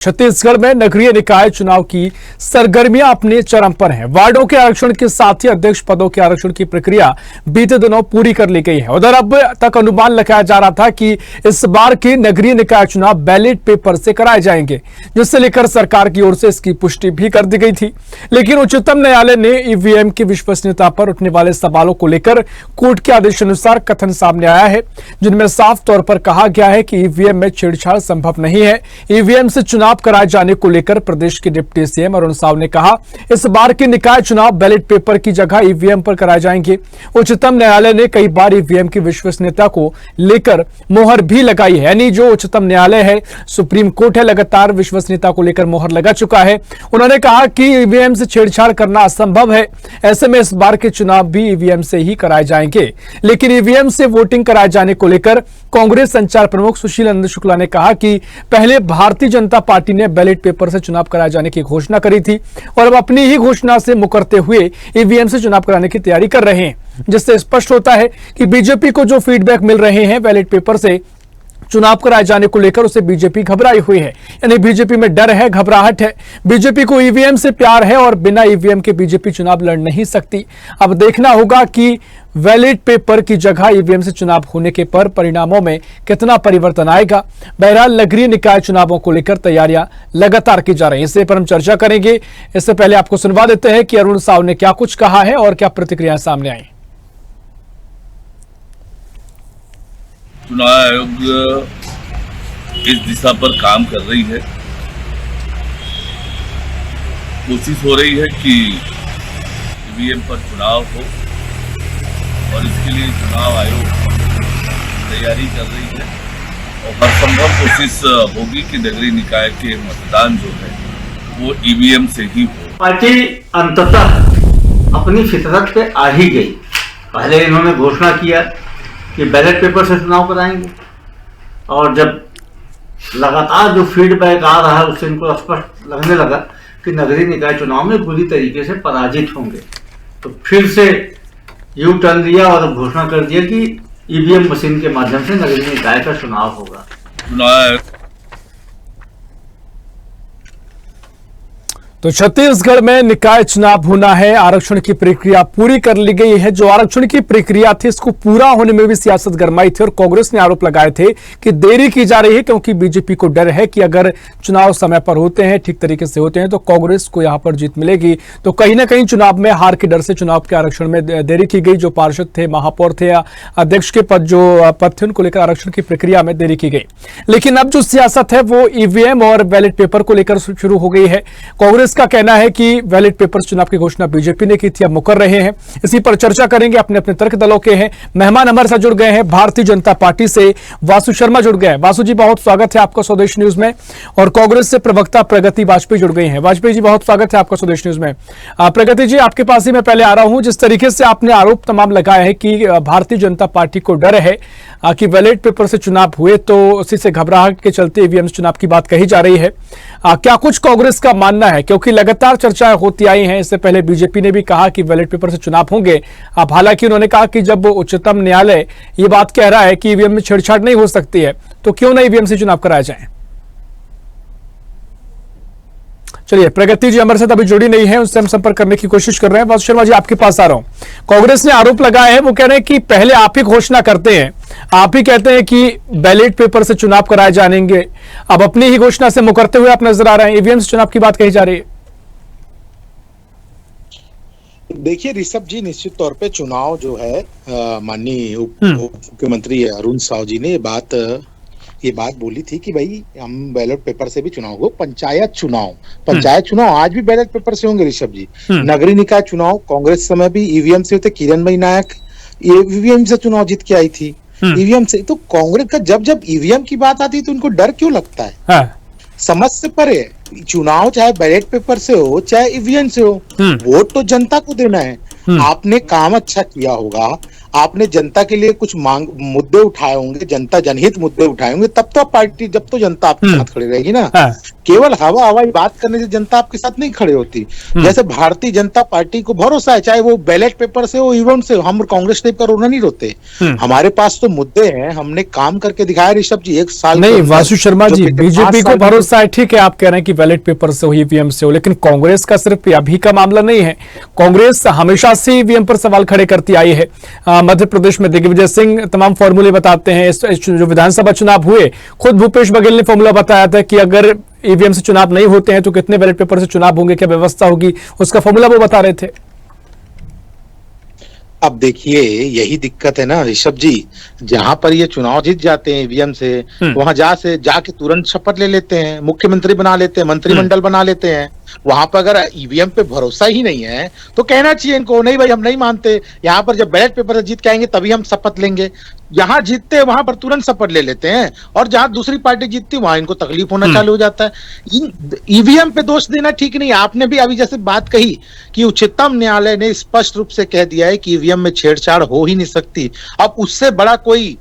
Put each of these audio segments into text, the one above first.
छत्तीसगढ़ में नगरीय निकाय चुनाव की सरगर्मियां अपने चरम पर हैं। वार्डों के आरक्षण के साथ ही अध्यक्ष पदों के आरक्षण की प्रक्रिया बीते दिनों पूरी कर ली गई है। उधर अब तक अनुमान लगाया जा रहा था कि इस बार के नगरीय निकाय चुनाव बैलेट पेपर से कराए जाएंगे, जिससे लेकर सरकार की ओर से इसकी पुष्टि भी कर दी गई थी। लेकिन उच्चतम न्यायालय ने ईवीएम की विश्वसनीयता पर उठने वाले सवालों को लेकर कोर्ट के आदेश अनुसार कथन सामने आया है, जिनमें साफ तौर पर कहा गया है कि ईवीएम में छेड़छाड़ संभव नहीं है। ईवीएम से चुनाव कराए जाने को लेकर प्रदेश के डिप्टी सीएम अरुण साव ने कहा, इस बार के निकाय चुनाव बैलेट पेपर की जगह ईवीएम पर कराए जाएंगे। उच्चतम न्यायालय ने कई बार ईवीएम की विश्वसनीयता को लेकर मोहर भी लगाई है, यानी जो उच्चतम न्यायालय है, सुप्रीम कोर्ट है, लगातार विश्वसनीयता को लेकर मोहर लगा चुका है। उन्होंने कहा कि ईवीएम से छेड़छाड़ करना असंभव है, ऐसे में इस बार के चुनाव भी ईवीएम से ही कराए जाएंगे। लेकिन ईवीएम से वोटिंग कराए जाने को लेकर कांग्रेस संचार प्रमुख सुशील नंद शुक्ला ने कहा कि पहले भारतीय जनता पार्टी ने बैलेट पेपर से चुनाव कराए जाने की घोषणा करी थी और अब अपनी ही घोषणा से मुकरते हुए ईवीएम से चुनाव कराने की तैयारी कर रहे हैं, जिससे स्पष्ट होता है कि बीजेपी को जो फीडबैक मिल रहे हैं बैलेट पेपर से चुनाव कराए जाने को लेकर उसे बीजेपी घबराई हुई है। यानी बीजेपी में डर है, घबराहट है। बीजेपी को ईवीएम से प्यार है और बिना ईवीएम के बीजेपी चुनाव लड़ नहीं सकती। अब देखना होगा कि बैलेट पेपर की जगह ईवीएम से चुनाव होने के पर परिणामों में कितना परिवर्तन आएगा। बहरहाल नगरीय निकाय चुनावों को लेकर तैयारियां लगातार की जा रही हैं, इससे पर हम चर्चा करेंगे। इससे पहले आपको सुनवा देते हैं कि अरुण साव ने क्या कुछ कहा है और क्या प्रतिक्रियाएं सामने आई। चुनाव आयोग इस दिशा पर काम कर रही है। कोशिश हो रही है कि ईवीएम पर चुनाव हो और इसके लिए चुनाव आयोग तैयारी कर रही है और हर संभव कोशिश होगी कि नगरीय निकाय के मतदान जो है वो ईवीएम से ही हो। पार्टी अंततः अपनी फितरत पे आ ही गई। पहले इन्होंने घोषणा किया कि बैलेट पेपर से चुनाव कराएंगे और जब लगातार जो फीडबैक आ रहा है उससे इनको स्पष्ट लगने लगा कि नगरीय निकाय चुनाव में बुरी तरीके से पराजित होंगे, तो फिर से यू टर्न दिया और घोषणा कर दिया कि ईवीएम मशीन के माध्यम से नगरीय निकाय का चुनाव होगा। तो छत्तीसगढ़ में निकाय चुनाव होना है, आरक्षण की प्रक्रिया पूरी कर ली गई है। जो आरक्षण की प्रक्रिया थी इसको पूरा होने में भी सियासत गरमाई थी और कांग्रेस ने आरोप लगाए थे कि देरी की जा रही है, क्योंकि बीजेपी को डर है कि अगर चुनाव समय पर होते हैं, ठीक तरीके से होते हैं, तो कांग्रेस को यहां पर जीत मिलेगी। तो कहीं ना कहीं चुनाव में हार के डर से चुनाव के आरक्षण में देरी की गई। जो पार्षद थे, महापौर थे, अध्यक्ष के पद जो पद थे, उनको लेकर आरक्षण की प्रक्रिया में देरी की गई। लेकिन अब जो सियासत है वो ईवीएम और बैलेट पेपर को लेकर शुरू हो गई है। कांग्रेस का कहना है कि बैलेट पेपर चुनाव की घोषणा बीजेपी ने की थी, अब मुकर रहे हैं। इसी पर चर्चा करेंगे। अपने अपने तर्क दलों के हैं मेहमान हमारे साथ जुड़ गए हैं। भारतीय जनता पार्टी से वासु शर्मा जुड़ गए हैं। वासु जी, बहुत स्वागत है आपका स्वदेश न्यूज में। और कांग्रेस से प्रवक्ता प्रगति वाजपेयी जुड़ गई हैं। वाजपेयी जी, बहुत स्वागत है आपका स्वदेश न्यूज में। प्रगति जी, आपके पास ही मैं पहले आ रहा हूं। जिस तरीके से आपने आरोप तमाम लगाए हैं कि भारतीय जनता पार्टी को डर है कि बैलेट पेपर से चुनाव हुए तो उसी से घबराहट के चलते ईवीएम चुनाव की बात कही जा रही है, क्या कुछ कांग्रेस का मानना है? क्योंकि लगातार चर्चाएं होती आई हैं। इससे पहले बीजेपी ने भी कहा कि बैलेट पेपर से चुनाव होंगे। अब हालांकि उन्होंने कहा कि जब उच्चतम न्यायालय ये बात कह रहा है कि ईवीएम में छेड़छाड़ नहीं हो सकती है, तो क्यों ना ईवीएम से चुनाव कराया जाए। चलिए, प्रगति जी हमारे साथ अभी जुड़ी नहीं है, उससे हम संपर्क करने की कोशिश कर रहे हैं। वासु शर्मा जी, आपके पास आ रहा हूं। कांग्रेस ने आरोप लगाया है, वो कह रहे हैं कि पहले आप ही घोषणा करते हैं, आप ही कहते हैं कि बैलेट पेपर से चुनाव कराए जाएंगे, अब अपनी ही घोषणा से मुकरते हुए आप नजर आ रहे हैं। ईवीएम से चुनाव की बात कही जा रही है। देखिए ऋषभ जी, निश्चित तौर पे चुनाव जो है माननीय उप मुख्यमंत्री अरुण साव जी ने ये बात बोली थी कि भाई हम बैलेट पेपर से भी चुनाव हो। पंचायत चुनाव आज भी बैलेट पेपर से होंगे ऋषभ जी। नगरीय निकाय चुनाव कांग्रेस समय भी ईवीएम से होते। किरणमयी नायक ईवीएम से चुनाव जीत के आई थी, ईवीएम से। तो कांग्रेस का जब ईवीएम की बात आती है तो उनको डर क्यों लगता है? हाँ। समझ से परे चुनाव चाहे बैलेट पेपर से हो चाहे ईवीएम से हो, वोट तो जनता को देना है। आपने काम अच्छा किया होगा, आपने जनता के लिए कुछ मांग मुद्दे उठाए होंगे, जनता जनहित मुद्दे उठाए होंगे, तब तो पार्टी, जब तो जनता आपके साथ खड़ी रहेगी ना। हाँ। केवल हवा हवाई बात करने से जनता आपके साथ नहीं खड़ी होती। जैसे भारतीय जनता पार्टी को भरोसा है, चाहे वो बैलेट पेपर से हो, ईवीएम से हो, हम कांग्रेस टाइप का रोना नहीं रोते। हमारे पास तो मुद्दे हैं, हमने काम करके दिखाया ऋषभ जी, 1 साल नहीं वासु शर्मा जो जी, पिछले बीजेपी 5 को साल में- भरोसा है, ठीक है, आप कह रहे हैं कि बैलेट पेपर से हो, ईवीएम से हो, लेकिन कांग्रेस का सिर्फ अभी का मामला नहीं है। कांग्रेस हमेशा से ईवीएम पर सवाल खड़े करती आई है। मध्य प्रदेश में दिग्विजय सिंह तमाम फॉर्मूले बताते हैं। जो विधानसभा चुनाव हुए, खुद भूपेश बघेल ने फॉर्मूला बताया था कि अगर ईवीएम से चुनाव नहीं होते हैं तो कितने बैलेट पेपर से चुनाव होंगे, क्या व्यवस्था होगी, उसका फॉर्मूला वो बता रहे थे। अब देखिए, यही दिक्कत है ना ऋषभ जी, जहां पर ये चुनाव जीत जाते हैं ईवीएम से, वहां जाके तुरंत शपथ ले लेते हैं, मुख्यमंत्री बना लेते हैं, मंत्रिमंडल बना लेते हैं। वहां पर अगर ईवीएम पे भरोसा ही नहीं है तो कहना चाहिए इनको, नहीं भाई हम नहीं मानते, यहाँ पर जब बैलेट पेपर से जीत के आएंगे तभी हम शपथ लेंगे। यहाँ जीतते हैं वहां पर तुरंत शपथ ले लेते हैं, और जहां दूसरी पार्टी जीतती है वहां इनको तकलीफ होना चालू हो जाता है। ईवीएम पे दोष देना ठीक नहीं है। आपने भी अभी जैसे बात कही कि उच्चतम न्यायालय ने स्पष्ट रूप से कह दिया है कि ईवीएम में छेड़छाड़ हो ही नहीं सकती। अब उससे बड़ा कोई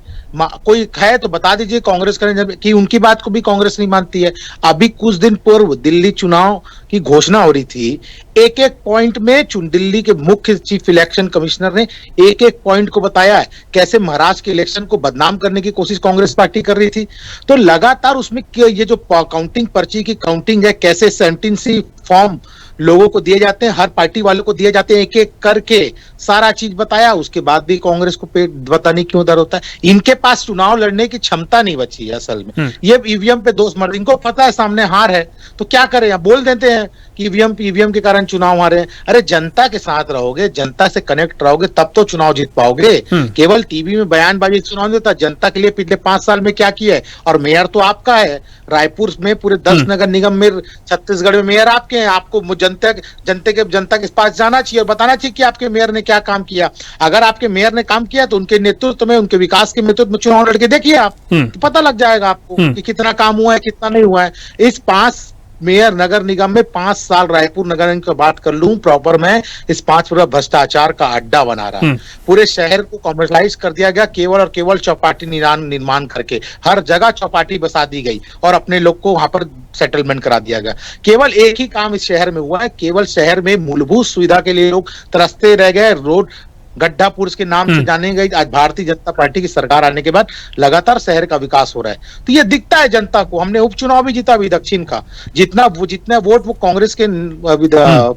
है तो बता दीजिए कांग्रेस करें, कि उनकी बात को भी कांग्रेस नहीं मानती है। अभी कुछ दिन पूर्व दिल्ली चुनाव की घोषणा हो रही थी, एक एक पॉइंट में दिल्ली के मुख्य चीफ इलेक्शन कमिश्नर ने एक एक पॉइंट को बताया है, कैसे महाराष्ट्र के इलेक्शन को बदनाम करने की कोशिश कांग्रेस पार्टी कर रही थी। तो लगातार उसमें ये जो काउंटिंग पर्ची की काउंटिंग है, कैसे सेंटेंसी फॉर्म लोगों को दिए जाते हैं, हर पार्टी वालों को दिए जाते हैं, एक एक करके सारा चीज बताया। उसके बाद भी कांग्रेस को पेट बताने क्यों दर होता है। इनके पास चुनाव लड़ने की क्षमता नहीं बची है असल में। ये ईवीएम पे दोष मर, इनको पता है सामने हार है तो क्या करें, बोल देते हैं कि ईवीएम के कारण चुनाव हारे हैं। अरे जनता के साथ रहोगे, जनता से कनेक्ट रहोगे, तब तो चुनाव जीत पाओगे। केवल टीवी में बयानबाजी चुनाव नहीं होता। जनता के लिए पिछले 5 साल में क्या किया है, और मेयर तो आपका है, रायपुर में पूरे 10 नगर निगम में, छत्तीसगढ़ में मेयर आपके हैं। आपको जनता के पास जाना चाहिए और बताना चाहिए कि आपके मेयर ने क्या काम किया। अगर आपके मेयर ने काम किया तो उनके नेतृत्व में, उनके विकास के नेतृत्व में चुनाव लड़के देखिए आप, तो पता लग जाएगा आपको कि कितना काम हुआ है, कितना नहीं हुआ है। इस 5 मेयर नगर निगम में 5 साल रायपुर नगर निगम की बात कर लूं प्रॉपर में, इस 5 पूरा भ्रष्टाचार का अड्डा बना रहा है। पूरे शहर को कमर्शलाइज कर दिया गया, केवल और केवल चौपाटी निर्माण करके हर जगह चौपाटी बसा दी गई और अपने लोग को वहां पर सेटलमेंट करा दिया गया। केवल एक ही काम इस शहर में हुआ है, केवल शहर में मूलभूत सुविधा के लिए लोग तरसते रह गए। रोड गड्ढापुर के नाम से जाने गई। आज भारतीय जनता पार्टी की सरकार आने के बाद लगातार शहर का विकास हो रहा है, तो ये दिखता है जनता को। हमने उपचुनाव भी जीता अभी दक्षिण का, जितना वोट वो कांग्रेस के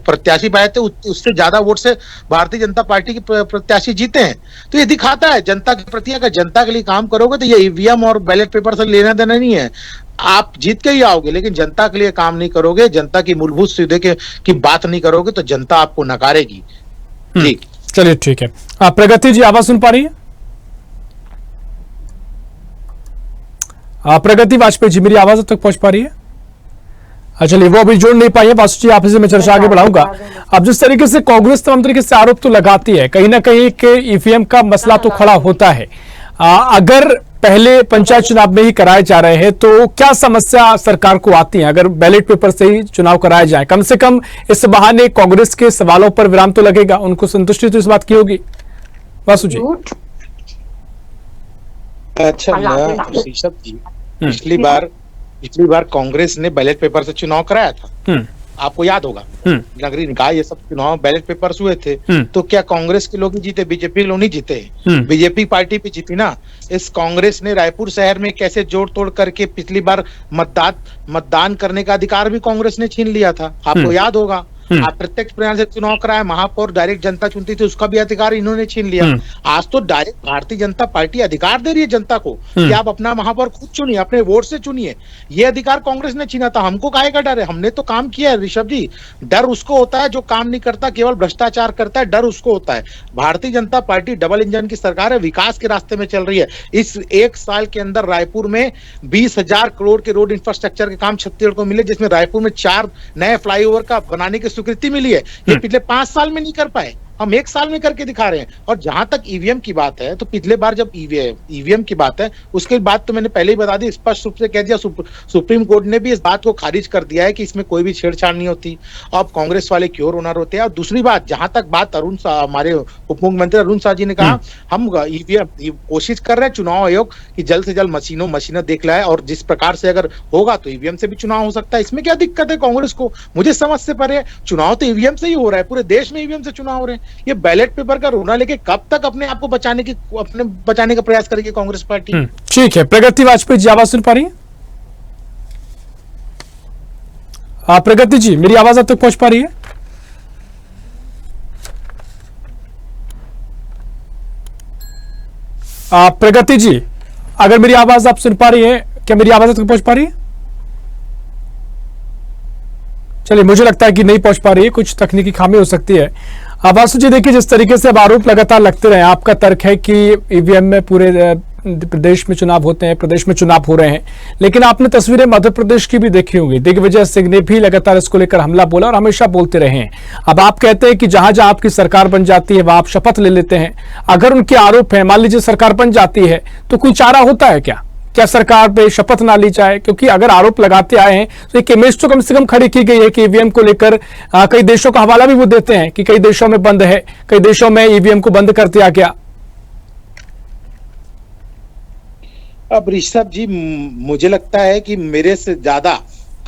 प्रत्याशी पाए थे उससे ज्यादा वोट से भारतीय जनता पार्टी के प्रत्याशी जीते हैं। तो ये दिखाता है जनता के प्रति, अगर जनता के लिए काम करोगे तो ये ईवीएम और बैलेट पेपर से लेना देना नहीं है। आप जीत के ही आओगे, लेकिन जनता के लिए काम नहीं करोगे, जनता की मूलभूत सुविधा की बात नहीं करोगे तो जनता आपको नकारेगी। जी चलिए ठीक है। आप प्रगति जी आवाज सुन पा रही है? प्रगति वाजपेयी जी मेरी आवाज तक पहुंच पा रही है? चलिए वो अभी जोड़ नहीं पाई है। वासु जी आपसे मैं चर्चा आगे बढ़ाऊंगा। अब जिस तरीके से कांग्रेस तमाम तरीके से आरोप तो लगाती है, कहीं ना कहीं के ईवीएम का मसला तो खड़ा होता है। अगर पहले पंचायत चुनाव में ही कराए जा रहे हैं तो क्या समस्या सरकार को आती है अगर बैलेट पेपर से ही चुनाव कराया जाए? कम से कम इस बहाने कांग्रेस के सवालों पर विराम तो लगेगा, उनको संतुष्टि तो इस बात की होगी। वासु जी अच्छा, ऋषभ जी, पिछली बार कांग्रेस ने बैलेट पेपर से चुनाव कराया था, आपको याद होगा। नगरीय निकाय ये सब चुनाव बैलेट पेपर्स हुए थे, तो क्या कांग्रेस के लोग ही जीते, बीजेपी के लोग नहीं जीते? बीजेपी पार्टी भी जीती ना। इस कांग्रेस ने रायपुर शहर में कैसे जोड़ तोड़ करके पिछली बार मतदान करने का अधिकार भी कांग्रेस ने छीन लिया था, आपको याद होगा। आप प्रत्यक्ष प्रणाली से चुनाव कराया, महापौर डायरेक्ट जनता चुनती थी, उसका भी अधिकार इन्होंने छीन लिया। आज तो डायरेक्ट भारतीय जनता पार्टी अधिकार दे रही है जनता को कि आप अपना महापौर खुद चुनिए, अपने वोट से चुनिए। ये अधिकार कांग्रेस ने छीना था। हमको काहे का डर है? हमने तो काम किया है ऋषभ जी। डर उसको होता है जो काम नहीं करता, केवल भ्रष्टाचार करता है, डर उसको होता है। Bharatiya Janata party double engine की सरकार है, विकास के रास्ते में चल रही है। इस 1 साल के अंदर रायपुर में 20,000 करोड़ के रोड इंफ्रास्ट्रक्चर के काम छत्तीसगढ़ को मिले, जिसमें रायपुर में 4 नए फ्लाईओवर का बनाने की स्वीकृति मिली है। ये पिछले 5 साल में नहीं कर पाए। हम 1 साल में करके दिखा रहे हैं। और जहां तक ईवीएम की बात है, तो पिछले बार जब ईवीएम की बात है, उसके बाद तो मैंने पहले ही बता दी, स्पष्ट रूप से कह दिया, सुप्रीम कोर्ट ने भी इस बात को खारिज कर दिया है कि इसमें कोई भी छेड़छाड़ नहीं होती। अब कांग्रेस वाले क्यों रोना रोते हैं। और दूसरी बात, जहां तक बात हमारे उप मुख्यमंत्री अरुण साह जी ने कहा, हम ईवीएम कोशिश कर रहे हैं चुनाव आयोग की जल्द से जल्द मशीनों देख लाए, और जिस प्रकार से अगर होगा तो ईवीएम से भी चुनाव हो सकता है। इसमें क्या दिक्कत है कांग्रेस को? मुझे समझ से परे चुनाव तो ईवीएम से ही हो रहा है, पूरे देश में ईवीएम से चुनाव हो रहे हैं। ये बैलेट पेपर का रोना लेके कब तक अपने आप को बचाने का प्रयास करेगी कांग्रेस पार्टी? ठीक है, प्रगति वाजपेयी जी आवाज सुन पा रही है? प्रगति जी, मेरी आवाज अब तक पहुंच पा रही है? प्रगति जी, अगर मेरी आवाज आप सुन पा रही है, क्या मेरी आवाज तक पहुंच पा रही है? चलिए, मुझे लगता है कि नहीं पहुंच पा रही है, कुछ तकनीकी खामी हो सकती है। वासु जी, देखिए, जिस तरीके से अब आरोप लगातार लगते रहे, आपका तर्क है कि ईवीएम में पूरे प्रदेश में चुनाव होते हैं, प्रदेश में चुनाव हो रहे हैं, लेकिन आपने तस्वीरें मध्य प्रदेश की भी देखी होंगी। दिग्विजय सिंह ने भी लगातार इसको लेकर हमला बोला और हमेशा बोलते रहे हैं। अब आप कहते हैं कि जहां जहां आपकी सरकार बन जाती है वहां आप शपथ ले लेते हैं। अगर उनके आरोप है, मान लीजिए सरकार बन जाती है, तो कोई चारा होता है क्या सरकार पे शपथ ना ली जाए? क्योंकि अगर आरोप लगाते आए हैं तो एक इमेज तो कम से कम खड़ी की गई है कि ईवीएम को लेकर कई देशों का हवाला भी वो देते हैं कि कई देशों में बंद है, कई देशों में ईवीएम को बंद कर दिया गया। अब ऋषभ जी, मुझे लगता है कि मेरे से ज्यादा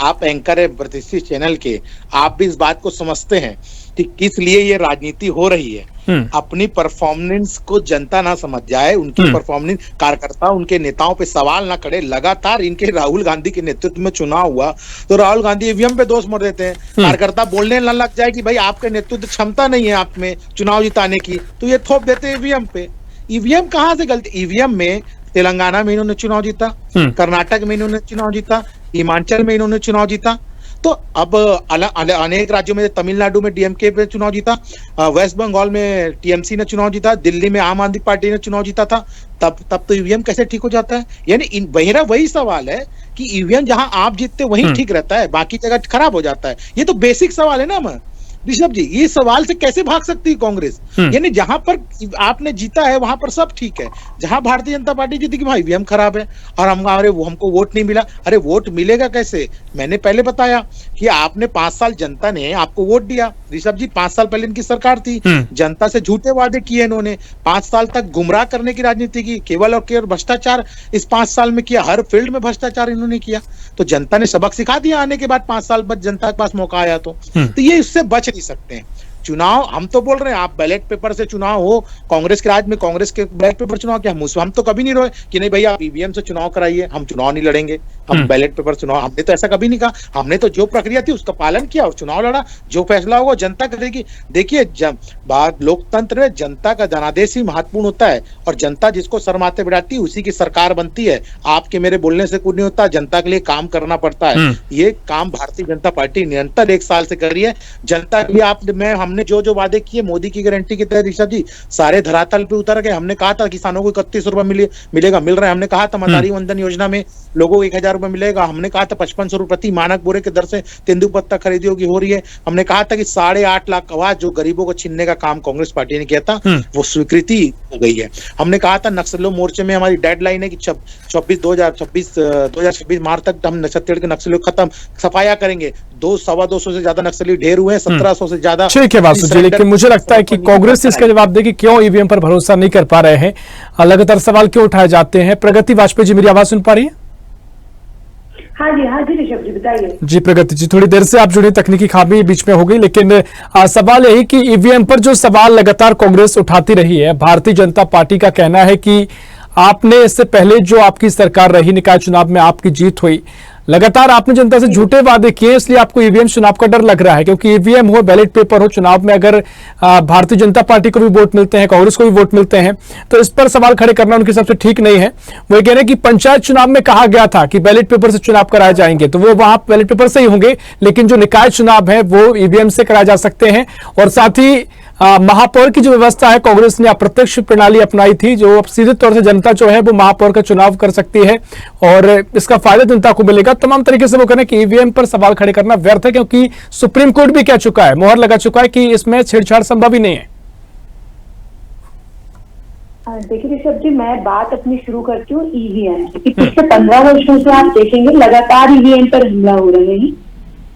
आप एंकर है प्रतिष्ठित चैनल के, आप भी इस बात को समझते हैं कि किस लिए ये राजनीति हो रही है। अपनी परफॉर्मेंस को जनता ना समझ जाए, उनकी परफॉर्मेंस, कार्यकर्ता उनके नेताओं पे सवाल ना करे। लगातार इनके राहुल गांधी के नेतृत्व में चुनाव हुआ तो राहुल गांधी ईवीएम पे दोष मोड़ देते हैं। कार्यकर्ता बोलने न लग जाए कि भाई आपके नेतृत्व क्षमता नहीं है आप में चुनाव जिताने की, तो ये थोप देते हैं ईवीएम पे। ईवीएम कहां से गलती? ईवीएम में तेलंगाना में इन्होंने चुनाव जीता, कर्नाटक में इन्होंने चुनाव जीता, हिमाचल में इन्होंने चुनाव जीता, तो अब अनेक राज्यों में, तमिलनाडु में डीएमके पे चुनाव जीता, वेस्ट बंगाल में टीएमसी ने चुनाव जीता, दिल्ली में आम आदमी पार्टी ने चुनाव जीता था। तब तो ईवीएम कैसे ठीक हो जाता है? यानी वही सवाल है कि ईवीएम जहां आप जीतते वहीं ठीक रहता है, बाकी जगह खराब हो जाता है। ये तो बेसिक सवाल है ना ऋषभ जी, ये सवाल से कैसे भाग सकती है कांग्रेस? यानी जहां पर आपने जीता है वहां पर सब ठीक है, जहां भारतीय जनता पार्टी जीती कि भाई ईवीएम खराब है और हमको वोट नहीं मिला। अरे वोट मिलेगा कैसे? मैंने पहले बताया कि आपने 5 साल जनता ने आपको वोट दिया। ऋषभ जी, 5 साल पहले इनकी सरकार थी, जनता से झूठे वादे किए इन्होंने, 5 साल तक गुमराह करने की राजनीति की, केवल और केवल भ्रष्टाचार इस 5 साल में किया, हर फील्ड में भ्रष्टाचार इन्होंने किया। तो जनता ने सबक सिखा दिया आने के बाद, 5 साल बाद जनता के पास मौका आया तो ये इससे बच नहीं सकते हैं। चुनाव हम तो बोल रहे हैं, आप बैलेट पेपर से चुनाव हो, कांग्रेस के राज में कांग्रेस के बैलेट पेपर चुनाव क्या, हम तो कभी नहीं रोए कि नहीं भाई आप ईवीएम से चुनाव कराइए, हम चुनाव नहीं लड़ेंगे, हम बैलेट पेपर चुनाव, हमने तो ऐसा कभी नहीं कहा। हमने तो जो प्रक्रिया थी उसका पालन किया और चुनाव लड़ा। जो फैसला होगा जनता करेगी। देखिए, बात लोकतंत्र में जनता का जनादेश ही महत्वपूर्ण होता है, और जनता जिसको शर्माते बिठाती है उसी की सरकार बनती है। आपके मेरे बोलने से कुछ नहीं होता, जनता के लिए काम करना पड़ता है। ये काम भारतीय जनता पार्टी निरंतर 1 साल से कर रही है जनता के लिए। हमने जो वादे किए मोदी की गारंटी के तहत ऋषभ जी, सारे धरातल पे उतर गए। हमने कहा था किसानों को 31 रुपए मिलेगा, मिल रहा है। हमने कहा था मदारी वंदन योजना में लोगों को 1000 रुपए मिलेगा। हमने कहा था 5500 रुपए प्रति मानक बोरे के दर से तेंदुपत्ता खरीदी होगी, हो रही है। हमने कहा था कि 8.5 लाख आवाज जो गरीबों को छीनने का काम कांग्रेस पार्टी ने किया था वो स्वीकृति हो गई है। हमने कहा था नक्सलों मोर्चे में हमारी डेडलाइन है कि 2026 मार्च तक हम छत्तीसगढ़ के नक्सलियों खत्म, सफाया करेंगे। 200-225 से ज्यादा नक्सली ढेर हुए हैं, 1700 से ज्यादा। ठीक है वासु जी, लेकिन मुझे लगता है कि कांग्रेस इसका जवाब दे कि क्यों ईवीएम पर भरोसा नहीं कर पा रहे हैं, लगातार सवाल क्यों उठाए जाते हैं। प्रगति वाजपेयी जी, मेरी आवाज सुन पा रही है? हाँ जी ऋषभ जी, बताइए। जी प्रगति जी, थोड़ी देर से आप जुड़े, तकनीकी खामी बीच में हो गई, लेकिन सवाल यही कि ईवीएम पर जो सवाल लगातार कांग्रेस उठाती रही है, भारतीय जनता पार्टी का कहना है कि आपने इससे पहले जो आपकी सरकार रही, निकाय चुनाव में आपकी जीत हुई, लगातार आपने जनता से झूठे वादे किए, इसलिए आपको ईवीएम चुनाव का डर लग रहा है। क्योंकि ईवीएम हो, बैलेट पेपर हो, चुनाव में अगर भारतीय जनता पार्टी को भी वोट मिलते हैं, कांग्रेस को भी वोट मिलते हैं, तो इस पर सवाल खड़े करना उनके हिसाब से ठीक नहीं है। वो कह रहे हैं कि पंचायत चुनाव में कहा गया था कि बैलेट पेपर से चुनाव कराए जाएंगे, तो वो वहां बैलेट पेपर से ही होंगे, लेकिन जो निकाय चुनाव है वो ईवीएम से कराए जा सकते हैं। और साथ ही महापौर की जो व्यवस्था है, कांग्रेस ने अप्रत्यक्ष प्रणाली अपनाई थी, जो अब सीधे तौर से जनता जो है वो महापौर का चुनाव कर सकती है और इसका फायदा जनता को मिलेगा। तमाम तरीके से वो कहना कि ईवीएम पर सवाल खड़े करना व्यर्थ है, क्योंकि सुप्रीम कोर्ट भी कह चुका है, मोहर लगा चुका है कि इसमें छेड़छाड़ संभव ही नहीं है। देखिए ऋषभ जी, मैं बात अपनी शुरू करती हूँ ईवीएम की। पिछले 15 वर्षों से आप देखेंगे लगातार ईवीएम पर हमला हो रहे हैं।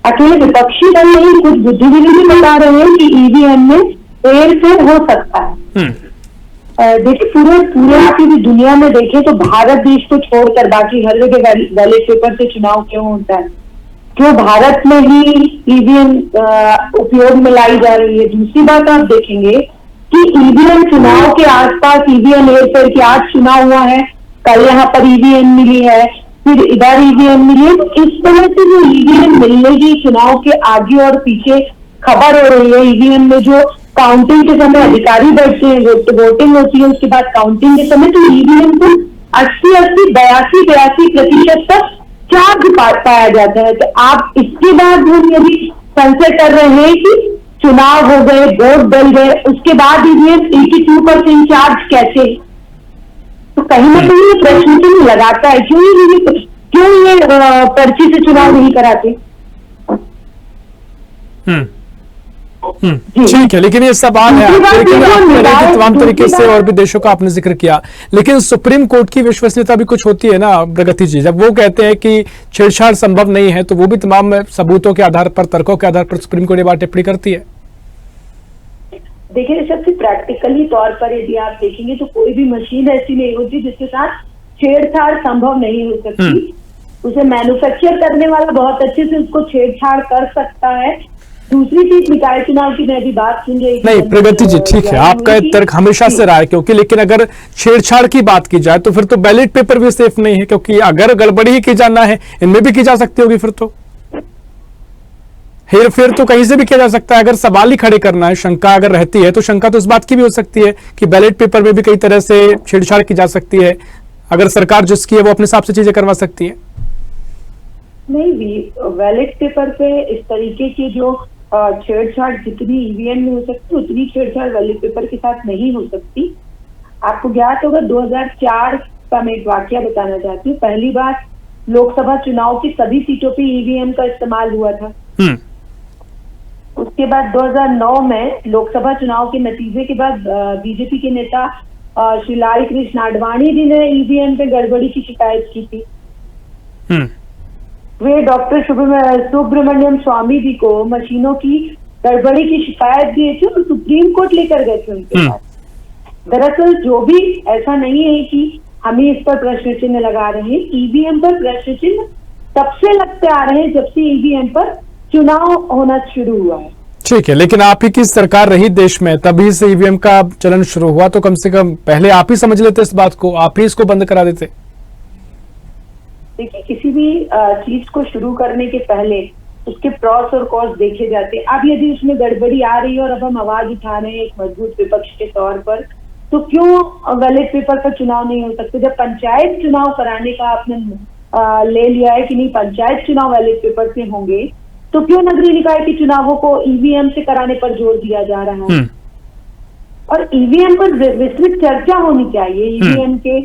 अकेले विपक्षी दल नहीं, कुछ बुद्धिजीवी भी बता रहे हैं कि ईवीएम में हेरफेर हो सकता है। देखिए पूरे की भी दुनिया में देखें तो भारत देश को छोड़कर बाकी हर जगह बैलेट पेपर से चुनाव क्यों होता है? क्यों भारत में ही ईवीएम उपयोग में लाई जा रही है? दूसरी बात आप देखेंगे कि ईवीएम चुनाव के आसपास ईवीएम हेरफेर की, आज चुनाव हुआ है, कल यहाँ पर ईवीएम मिली है, फिर इधर ईवीएम मिली है। तो इस तरह से जो ईवीएम मिलने की चुनाव के आगे और पीछे खबर हो रही है, ईवीएम में जो काउंटिंग के समय अधिकारी बैठते हैं, वोटिंग होती है, उसके बाद काउंटिंग के समय तो ईवीएम को 80-82 तक चार्ज पाया जाता है। तो आप इसके बाद हम यदि संशय कर रहे हैं कि चुनाव हो गए, वोट डल गए, उसके बाद ईवीएम 82% चार्ज कैसे? तो कहीं ना कहीं ये प्रश्न चिन्ह लगाता है, क्यों ये पर्ची से चुनाव नहीं कराते? ठीक है, लेकिन ये सवाल है लेकिन आपने तमाम तरीके से और भी देशों का आपने जिक्र किया, लेकिन सुप्रीम कोर्ट की विश्वसनीयता भी कुछ होती है ना प्रगति जी। जब वो कहते हैं कि छेड़छाड़ संभव नहीं है तो वो भी तमाम सबूतों के आधार पर, तर्कों के आधार पर सुप्रीम कोर्ट ये बात टिप्पणी करती है। देखिए सबसे प्रैक्टिकली तौर पर यदि आप देखेंगे तो कोई भी मशीन ऐसी नहीं होती जिसके साथ छेड़छाड़ संभव नहीं हो सकती। उसे मैन्युफैक्चर करने वाला बहुत अच्छे से उसको छेड़छाड़ कर सकता है। दूसरी चीज, निकाय चुनाव की मैं भी बात सुन रही थी। नहीं प्रगति जी, ठीक है, आपका तर्क हमेशा से रहा है, क्योंकि लेकिन अगर छेड़छाड़ की बात की जाए तो फिर तो बैलेट पेपर भी सेफ नहीं है, क्योंकि अगर गड़बड़ी ही की जाना है, इनमें भी की जा सकती होगी, फिर तो हेरफेर तो कहीं से भी किया जा सकता है। अगर सवाल ही खड़े करना है, शंका अगर रहती है तो शंका तो इस बात की भी हो सकती है कि बैलेट पेपर में भी कई तरह से छेड़छाड़ की जा सकती है। अगर सरकार जिसकी है वो अपने हिसाब से चीजें करवा सकती है। नहीं भी बैलेट पेपर पे इस तरीके की जो छेड़छाड़ जितनी ईवीएम में हो सकती है उतनी छेड़छाड़ बैलेट पेपर के साथ नहीं हो सकती। आपको ज्ञात होगा 2004 का मैं एक वाकया बताना चाहती हूँ। पहली बार लोकसभा चुनाव की सभी सीटों पे ईवीएम का इस्तेमाल हुआ था। उसके बाद 2009 में लोकसभा चुनाव के नतीजे के बाद बीजेपी के नेता श्री लाल कृष्ण आडवाणी जी ने ईवीएम पे गड़बड़ी की शिकायत की थी। वे डॉक्टर सुब्रमण्यम स्वामी जी को मशीनों की गड़बड़ी की शिकायत दिए थे और सुप्रीम कोर्ट लेकर गए थे उनके पास। दरअसल जो भी ऐसा नहीं है कि हम ही इस पर प्रश्न चिन्ह लगा रहे हैं, ईवीएम पर प्रश्न चिन्ह तब से लगते आ रहे हैं जब से ईवीएम पर चुनाव होना शुरू हुआ है। ठीक है, लेकिन आप ही की सरकार रही देश में, तभी से ईवीएम का चलन शुरू हुआ, तो कम से कम पहले आप ही समझ लेते इस बात को, आप ही इसको बंद करा देते। देखिए किसी भी चीज को शुरू करने के पहले उसके प्रॉस और कॉन्स देखे जाते हैं। अब यदि उसमें गड़बड़ी आ रही है और अब हम आवाज उठा रहे हैं एक मजबूत विपक्ष के तौर पर, तो क्यों बैलेट पेपर पर चुनाव नहीं हो सकते? जब पंचायत चुनाव कराने का आपने ले लिया है कि नहीं पंचायत चुनाव बैलेट पेपर से होंगे, तो क्यों नगरीय निकाय के चुनावों को ईवीएम से कराने पर जोर दिया जा रहा है? और ईवीएम पर विस्तृत चर्चा होनी चाहिए। ईवीएम के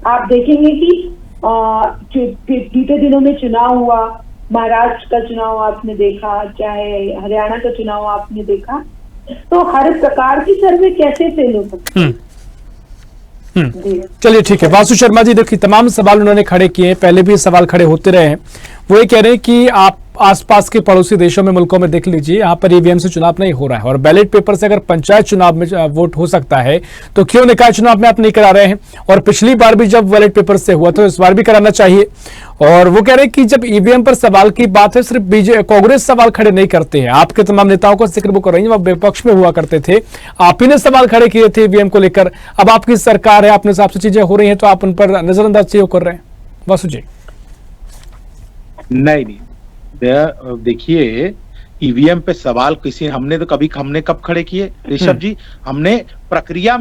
आप देखेंगे कि बीते दिनों में चुनाव हुआ, महाराष्ट्र का चुनाव आपने देखा, चाहे हरियाणा का चुनाव आपने देखा, तो हर प्रकार की सर्वे कैसे फेल हो सकती है? चलिए ठीक है, वासु शर्मा जी, देखिए तमाम सवाल उन्होंने खड़े किए, पहले भी सवाल खड़े होते रहे हैं। वो ये कह रहे हैं कि आप आसपास के पड़ोसी देशों में, मुल्कों में देख लीजिए, यहाँ पर ईवीएम से चुनाव नहीं हो रहा है और बैलेट पेपर से अगर पंचायत चुनाव में वोट हो सकता है तो क्यों निकाय चुनाव में आप नहीं करा रहे हैं? और पिछली बार भी जब बैलेट पेपर से हुआ तो इस बार भी कराना चाहिए। और वो कह रहे हैं कि जब ईवीएम पर सवाल की बात है, सिर्फ कांग्रेस सवाल खड़े नहीं करते हैं, आपके तमाम नेताओं का जिक्र वो कर रही है, वो विपक्ष में हुआ करते थे, आप ही ने सवाल खड़े किए थे ईवीएम को लेकर। अब आपकी सरकार है, अपने हिसाब से चीजें हो रही हैं, तो आप उन पर नजरअंदाज क्यों कर रहे हैं? वासु जी। नहीं, देखिए ईवीएम पे सवाल हमने कब खड़े किए ऋषभ जी? हमने प्रक्रिया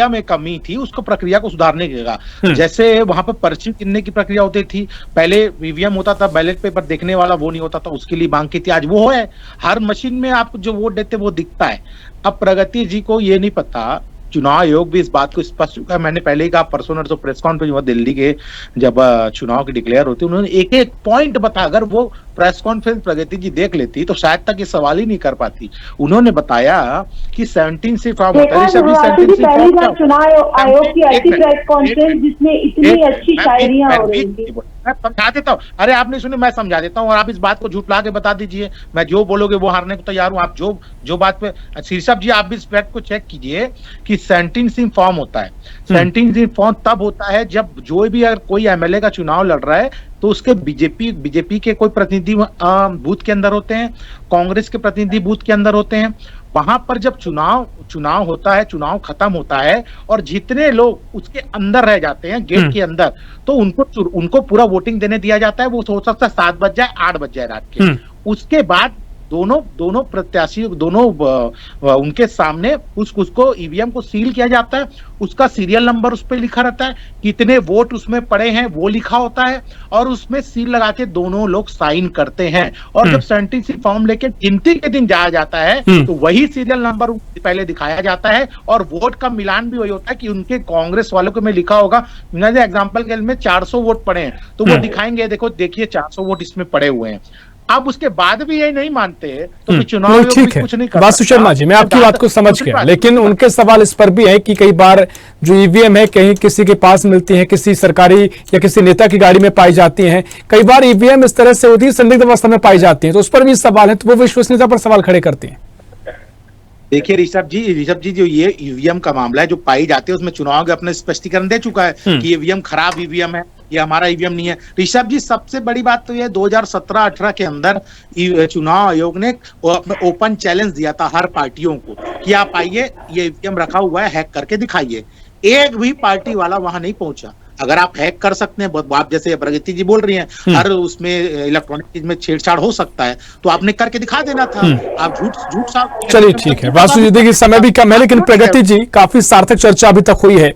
में कमी थी, उसको प्रक्रिया को सुधारने के लिए। जैसे वहां पर पर्ची गिनने की प्रक्रिया होती थी, पहले ईवीएम होता था, बैलेट पेपर देखने वाला वो नहीं होता था, उसके लिए मांग की थी। आज वो है, हर मशीन में आप जो वोट देते वो दिखता है। अब प्रगति जी को ये नहीं पता, चुनाव आयोग भी इस बात को स्पष्ट चुका है। मैंने पहले ही कहा, परसों नरसों प्रेस कॉन्फ्रेंस हुआ दिल्ली के, जब चुनाव की डिक्लेयर होती है, उन्होंने एक एक पॉइंट बताया। अगर वो प्रेस कॉन्फ्रेंस प्रगति जी देख लेती तो शायद तक ये सवाल ही नहीं कर पाती। उन्होंने बताया कि 17 से फॉर्म होता है। पहली बार चुनाव आयोग की ऐसी प्रेस कॉन्फ्रेंस जिसमें इतनी अच्छी शायरियां हो रही थी। मैं समझा देता हूँ, अरे आपने सुनी, मैं समझा देता हूँ और आप इस बात को झूठ ला के बता दीजिए। मैं जो बोलोगे वो हारने को तैयार हूँ। आप जो बात पे शीर्षक जी, आप भी इस फैक्ट को चेक कीजिए कि सेंटेंसिंग फॉर्म होता है। सेंटेंसिंग फॉर्म तब होता है जब जो भी अगर कोई एमएलए का चुनाव लड़ रहा है तो उसके बीजेपी के कोई प्रतिनिधि बूथ के अंदर होते हैं, कांग्रेस के प्रतिनिधि बूथ के अंदर होते हैं। वहां पर जब चुनाव होता है, चुनाव खत्म होता है और जितने लोग उसके अंदर रह जाते हैं गेट के अंदर, तो उनको पूरा वोटिंग देने दिया जाता है। वो हो सकता है 7 बज जाए, 8 बज जाए रात के। उसके बाद दोनों प्रत्याशी उनके सामने उसको ईवीएम को सील किया जाता है। उसका सीरियल नंबर उस पर लिखा रहता है, कितने वोट उसमें पड़े हैं वो लिखा होता है और उसमें सील लगा के दोनों लोग साइन करते हैं। और जब सेंटेंसिंग फॉर्म लेके गिनती के दिन जाया जाता है तो वही सीरियल नंबर पहले दिखाया जाता है और वोट का मिलान भी वही होता है कि उनके कांग्रेस वालों को में लिखा होगा, एग्जाम्पल के में 400 वोट पड़े हैं तो वो दिखाएंगे, देखिए 400 वोट इसमें पड़े हुए हैं। अब उसके बाद भी ये नहीं मानते तो चुनाव ठीक कुछ नहीं है। वासु शर्मा जी, मैं आपकी बात को समझ गया, लेकिन उनके सवाल इस पर भी है कि कई बार जो ईवीएम है कहीं किसी के पास मिलती है, किसी सरकारी या किसी नेता की गाड़ी में पाई जाती हैं। कई बार ईवीएम इस तरह से होती है, संदिग्ध अवस्था में पाई जाती है, तो उस पर भी सवाल है, तो वो विश्वसनीयता पर सवाल खड़े करती है। देखिए ऋषभ जी जो ये ईवीएम का मामला है जो पाई जाती है उसमें चुनाव अपने स्पष्टीकरण दे चुका है कि ईवीएम खराब ईवीएम है, ये हमारा ईवीएम नहीं है। ऋषभ जी, सबसे बड़ी बात तो ये 2017-18 के अंदर चुनाव आयोग ने ओपन चैलेंज दिया था हर पार्टियों को कि आप आइए, ये ईवीएम रखा हुआ है, हैक करके दिखाइए। एक भी पार्टी वाला वहां नहीं पहुंचा। अगर आप हैक कर सकते हैं, आप जैसे प्रगति जी बोल रही हैं हर उसमें इलेक्ट्रॉनिक चीज में छेड़छाड़ हो सकता है, तो आपने करके दिखा देना था। आप झूठ साफ। चलिए ठीक है वासु जी, देखिए समय भी कम है, लेकिन प्रगति जी काफी सार्थक चर्चा अभी तक हुई है।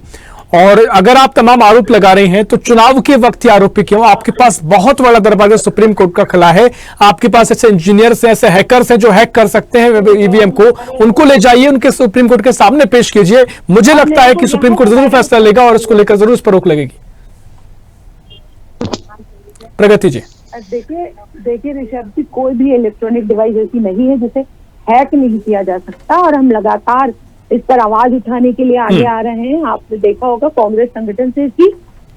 और अगर आप तमाम आरोप लगा रहे हैं तो चुनाव के वक्त ही आरोपी क्यों? आपके पास बहुत बड़ा दरवाजा सुप्रीम कोर्ट का खुला है। आपके पास ऐसे इंजीनियर्स हैं, ऐसे हैकर्स हैं जो हैक कर सकते हैं ईवीएम को, उनको ले जाइए, उनके सुप्रीम कोर्ट के सामने पेश कीजिए। मुझे लगता है कि सुप्रीम कोर्ट जरूर फैसला लेगा और इसको लेकर जरूर इस पर रोक लगेगी। प्रगति जी, देखिए ऋषभ जी, कोई भी इलेक्ट्रॉनिक डिवाइस ऐसी नहीं है जिसे हैक नहीं किया जा सकता और हम लगातार इस पर आवाज उठाने के लिए आगे आ रहे हैं। आपने देखा होगा कांग्रेस संगठन से इसकी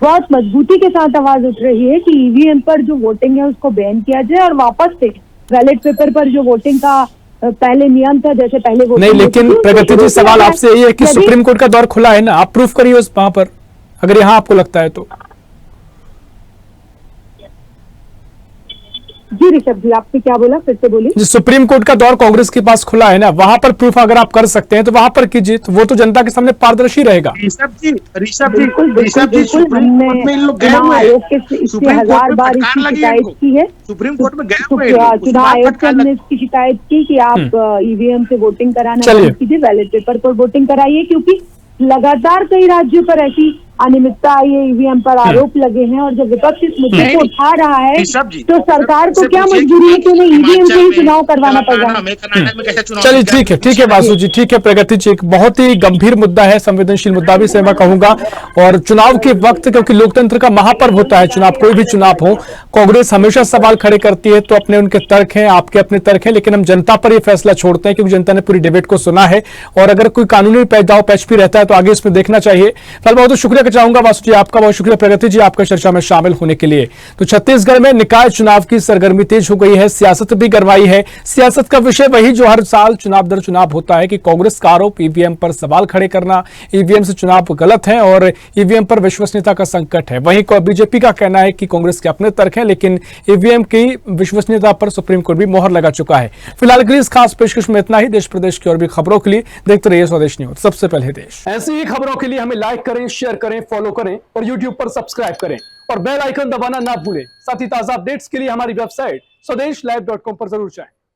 बहुत मजबूती के साथ आवाज उठ रही है कि ईवीएम पर जो वोटिंग है उसको बैन किया जाए और वापस से बैलेट पेपर पर जो वोटिंग का पहले नियम था, जैसे पहले वोटिंग नहीं, लेकिन प्रगति जी सवाल आपसे यही है कि सुप्रीम कोर्ट का दौर खुला है ना, आप प्रूफ करिए उस वहां पर, अगर यहाँ आपको लगता है तो। जी ऋषभ जी, आपने क्या बोला, फिर से बोलिए। सुप्रीम कोर्ट का दौर कांग्रेस के पास खुला है ना, वहां पर प्रूफ अगर आप कर सकते हैं तो वहां पर कीजिए, तो वो तो जनता के सामने पारदर्शी रहेगा। ऋषभ जी सुप्रीम कोर्ट में इन लोग गए हुए हैं, सुप्रीम कोर्ट में शिकायत की है, सुप्रीम कोर्ट में गए हुए हैं, चुनाव आयोग से हमने इसकी शिकायत की कि आप ईवीएम से वोटिंग कराना बंद कीजिए, बैलेट पेपर पर वोटिंग कराइए, क्योंकि लगातार कई राज्यों पर ऐसी अनियमितता ये ईवीएम पर आरोप लगे हैं। और जब विपक्ष इस मुद्दे को उठा रहा है तो सरकार को क्या मजबूरी है कि उन्हें ईवीएम से ही चुनाव करवाना पड़ेगा। चलिए ठीक है वासु जी, ठीक है प्रगति जी, एक बहुत ही गंभीर मुद्दा है, संवेदनशील मुद्दा भी से मैं कहूंगा। और चुनाव के वक्त, क्योंकि लोकतंत्र का महापर्व होता है चुनाव, कोई भी चुनाव हो, कांग्रेस हमेशा सवाल खड़े करती है, तो अपने उनके तर्क हैं, आपके अपने तर्क हैं, लेकिन हम जनता पर यह फैसला छोड़ते हैं क्योंकि जनता ने पूरी डिबेट को सुना है। और अगर कोई कानूनी पैदाव पैच भी रहता है तो आगे इसमें देखना चाहिए। फिलहाल बहुत शुक्रिया चाहूंगा वासु जी, आपका बहुत शुक्रिया, प्रगति जी आपका चर्चा में शामिल होने के लिए। तो छत्तीसगढ़ में निकाय चुनाव की सरगर्मी तेज हो गई है, सियासत भी गरमाई है। सियासत का विषय वही जो हर साल चुनाव दर चुनाव होता है कि कांग्रेस का आरोप ईवीएम पर सवाल खड़े करना, ईवीएम से चुनाव गलत है और ईवीएम पर विश्वसनीयता का संकट है। वहीं बीजेपी का कहना है कि कांग्रेस के अपने तर्क हैं, लेकिन ईवीएम की विश्वसनीयता पर सुप्रीम कोर्ट भी मोहर लगा चुका है। फिलहाल के लिए इस खास पेशकश में इतना ही। देश प्रदेश की और भी खबरों के लिए देखते रहिए स्वदेश न्यूज, सबसे पहले देश। ऐसी ही खबरों के लिए हमें लाइक करें, शेयर करें, फॉलो करें और YouTube पर सब्सक्राइब करें और बेल आइकन दबाना ना भूलें। साथ ही ताजा अपडेट्स के लिए हमारी वेबसाइट स्वदेशलाइव.com पर जरूर जाएं।